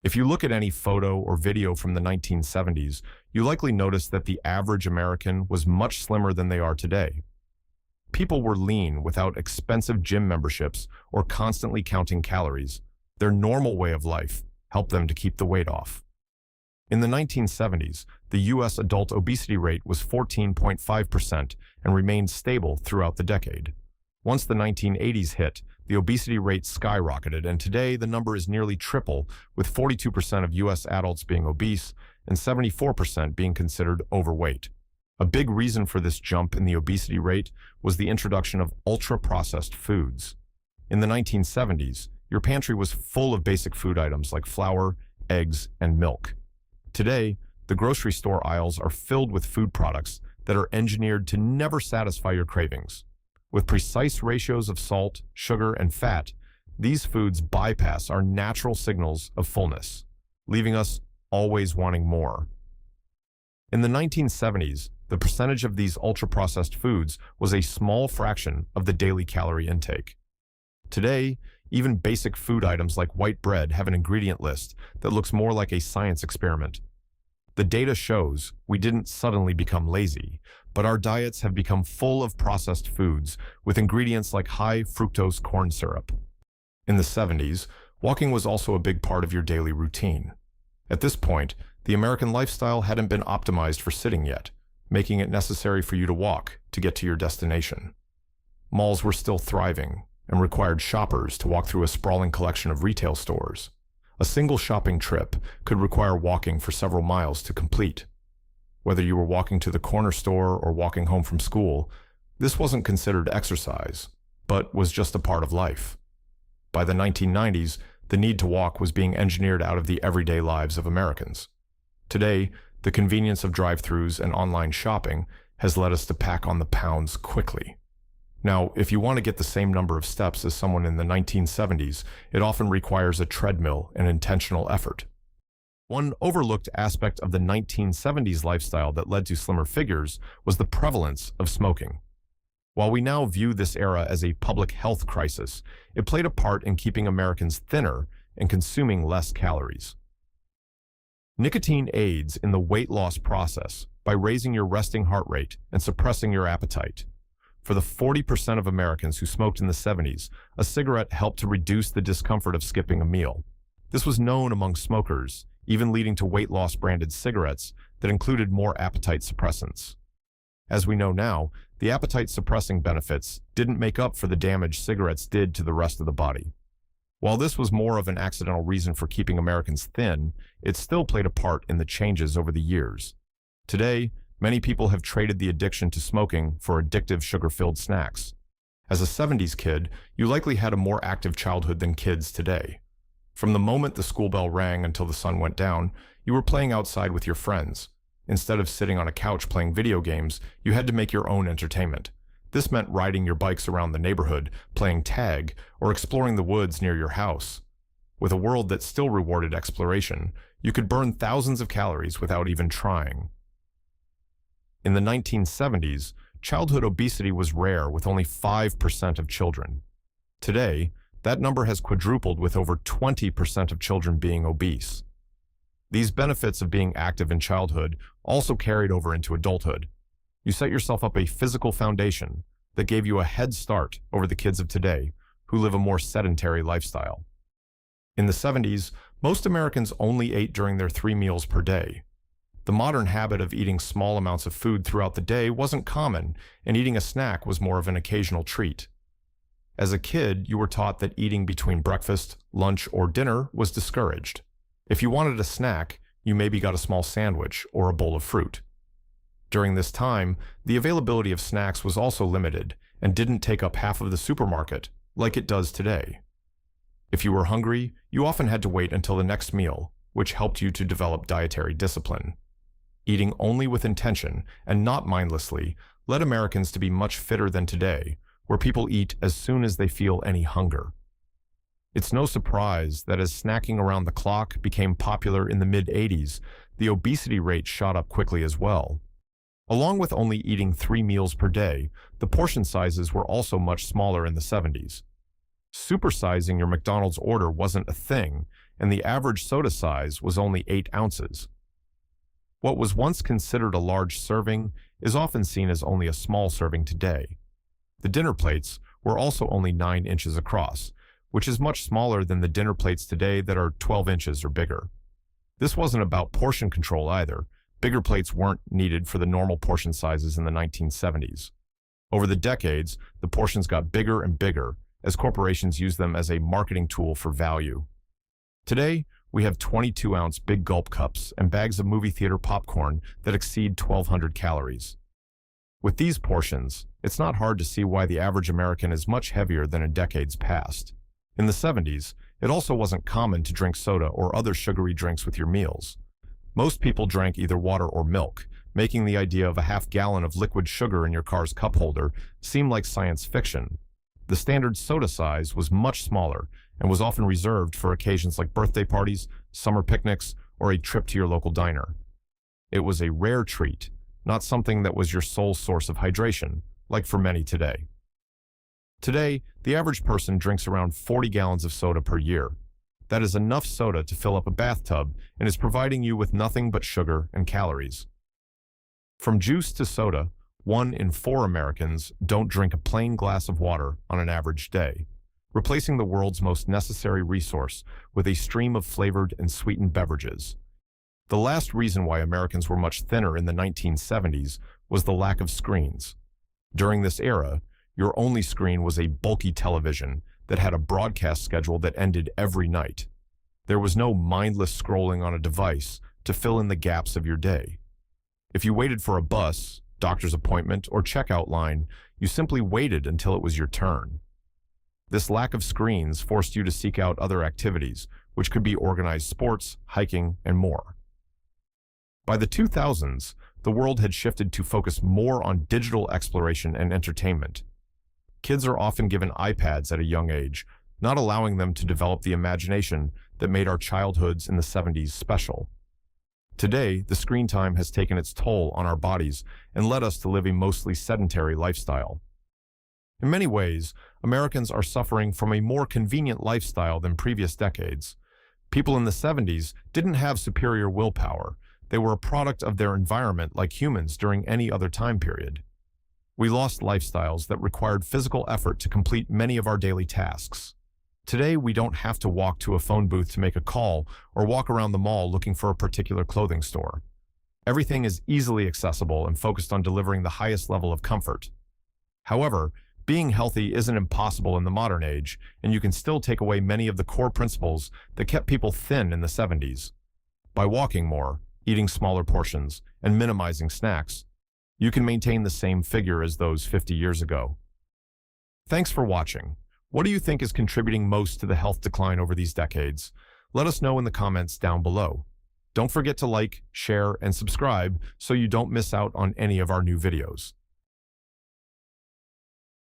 If you look at any photo or video from the 1970s, you likely notice that the average American was much slimmer than they are today. People were lean without expensive gym memberships or constantly counting calories. Their normal way of life helped them to keep the weight off. In the 1970s, the U.S. adult obesity rate was 14.5% and remained stable throughout the decade. Once the 1980s hit, the obesity rate skyrocketed, and today the number is nearly triple, with 42% of U.S. adults being obese and 74% being considered overweight. A big reason for this jump in the obesity rate was the introduction of ultra-processed foods. In the 1970s, your pantry was full of basic food items like flour, eggs, and milk. Today, the grocery store aisles are filled with food products that are engineered to never satisfy your cravings. With precise ratios of salt, sugar, and fat, these foods bypass our natural signals of fullness, leaving us always wanting more. In the 1970s, the percentage of these ultra-processed foods was a small fraction of the daily calorie intake. Today, even basic food items like white bread have an ingredient list that looks more like a science experiment. The data shows we didn't suddenly become lazy, but our diets have become full of processed foods with ingredients like high fructose corn syrup. In the 70s, walking was also a big part of your daily routine. At this point, the American lifestyle hadn't been optimized for sitting yet, making it necessary for you to walk to get to your destination. Malls were still thriving and required shoppers to walk through a sprawling collection of retail stores. A single shopping trip could require walking for several miles to complete. Whether you were walking to the corner store or walking home from school, this wasn't considered exercise, but was just a part of life. By the 1990s, the need to walk was being engineered out of the everyday lives of Americans. Today, the convenience of drive-thrus and online shopping has led us to pack on the pounds quickly. Now, if you want to get the same number of steps as someone in the 1970s, it often requires a treadmill and intentional effort. One overlooked aspect of the 1970s lifestyle that led to slimmer figures was the prevalence of smoking. While we now view this era as a public health crisis, it played a part in keeping Americans thinner and consuming less calories. Nicotine aids in the weight loss process by raising your resting heart rate and suppressing your appetite. For the 40% of Americans who smoked in the 70s, a cigarette helped to reduce the discomfort of skipping a meal. This was known among smokers, even leading to weight loss branded cigarettes that included more appetite suppressants. As we know now, the appetite suppressing benefits didn't make up for the damage cigarettes did to the rest of the body. While this was more of an accidental reason for keeping Americans thin, it still played a part in the changes over the years. Today, many people have traded the addiction to smoking for addictive sugar-filled snacks. As a 70s kid, you likely had a more active childhood than kids today. From the moment the school bell rang until the sun went down, you were playing outside with your friends. Instead of sitting on a couch playing video games, you had to make your own entertainment. This meant riding your bikes around the neighborhood, playing tag, or exploring the woods near your house. With a world that still rewarded exploration, you could burn thousands of calories without even trying. In the 1970s, childhood obesity was rare with only 5% of children. Today, that number has quadrupled with over 20% of children being obese. These benefits of being active in childhood also carried over into adulthood. You set yourself up a physical foundation that gave you a head start over the kids of today who live a more sedentary lifestyle. In the 70s, most Americans only ate during their 3 meals per day. The modern habit of eating small amounts of food throughout the day wasn't common, and eating a snack was more of an occasional treat. As a kid, you were taught that eating between breakfast, lunch, or dinner was discouraged. If you wanted a snack, you maybe got a small sandwich or a bowl of fruit. During this time, the availability of snacks was also limited and didn't take up half of the supermarket like it does today. If you were hungry, you often had to wait until the next meal, which helped you to develop dietary discipline. Eating only with intention and not mindlessly led Americans to be much fitter than today, where people eat as soon as they feel any hunger. It's no surprise that as snacking around the clock became popular in the mid-80s, the obesity rate shot up quickly as well. Along with only eating 3 meals per day, the portion sizes were also much smaller in the 70s. Supersizing your McDonald's order wasn't a thing, and the average soda size was only 8 ounces. What was once considered a large serving is often seen as only a small serving today. The dinner plates were also only 9 inches across, which is much smaller than the dinner plates today that are 12 inches or bigger. This wasn't about portion control either. Bigger plates weren't needed for the normal portion sizes in the 1970s. Over the decades, the portions got bigger and bigger as corporations used them as a marketing tool for value. Today, we have 22-ounce big gulp cups and bags of movie theater popcorn that exceed 1,200 calories. With these portions, it's not hard to see why the average American is much heavier than in decades past. In the 70s, it also wasn't common to drink soda or other sugary drinks with your meals. Most people drank either water or milk, making the idea of a half-gallon of liquid sugar in your car's cup holder seem like science fiction. The standard soda size was much smaller and was often reserved for occasions like birthday parties, summer picnics, or a trip to your local diner. It was a rare treat, not something that was your sole source of hydration, like for many today. Today, the average person drinks around 40 gallons of soda per year. That is enough soda to fill up a bathtub and is providing you with nothing but sugar and calories. From juice to soda, 1 in 4 Americans don't drink a plain glass of water on an average day, replacing the world's most necessary resource with a stream of flavored and sweetened beverages. The last reason why Americans were much thinner in the 1970s was the lack of screens. During this era, your only screen was a bulky television that had a broadcast schedule that ended every night. There was no mindless scrolling on a device to fill in the gaps of your day. If you waited for a bus, doctor's appointment, or checkout line, you simply waited until it was your turn. This lack of screens forced you to seek out other activities, which could be organized sports, hiking, and more. By the 2000s, the world had shifted to focus more on digital exploration and entertainment. Kids are often given iPads at a young age, not allowing them to develop the imagination that made our childhoods in the 70s special. Today, the screen time has taken its toll on our bodies and led us to live a mostly sedentary lifestyle. In many ways, Americans are suffering from a more convenient lifestyle than previous decades. People in the 70s didn't have superior willpower. They were a product of their environment like humans during any other time period. We lost lifestyles that required physical effort to complete many of our daily tasks. Today, we don't have to walk to a phone booth to make a call or walk around the mall looking for a particular clothing store. Everything is easily accessible and focused on delivering the highest level of comfort. However, being healthy isn't impossible in the modern age, and you can still take away many of the core principles that kept people thin in the 70s. By walking more, eating smaller portions, and minimizing snacks, you can maintain the same figure as those 50 years ago. Thanks for watching. What do you think is contributing most to the health decline over these decades? Let us know in the comments down below. Don't forget to like, share, and subscribe so you don't miss out on any of our new videos.